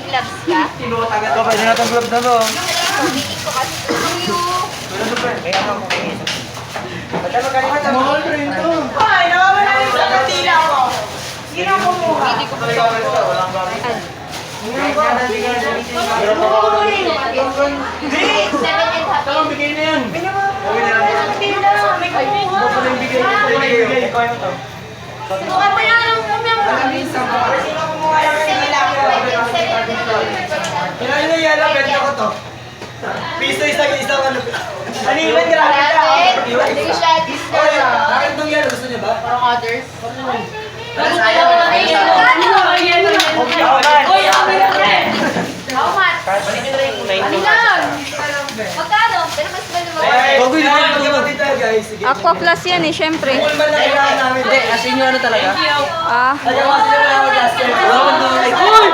Nag-gloves ka? Ito, pwede na itong gloves na to. Hindi ko kasi Kaya ako kung Mahal rin to. Ay, nawawala yung sa katila ko. Sino kumuha? Hindi ko pa walang gamit. Seven and a half. Ito, bigay na yan. Katila, may kumuha. Ito na yung bigay. Ito na yung bigay. Ikaw yung ito. Mukha pa yan ang kumiyang. Sino kumuha yung katila ko? Kailan yung yala, benta ko to. Piso isang ano. Haliwan, grabe ka. Hindi siya discount. Bakit itong yala? Gusto niyo ba? Parang others. How much? Ano lang? Magkano? Pero mas ba naman? Guys, sige. Aqua Plus yan eh, syempre. Full man na kailangan namin. Hindi, as in ano talaga? Ah, Ayaw kasi yung mga last year. Wala man doon. Uy!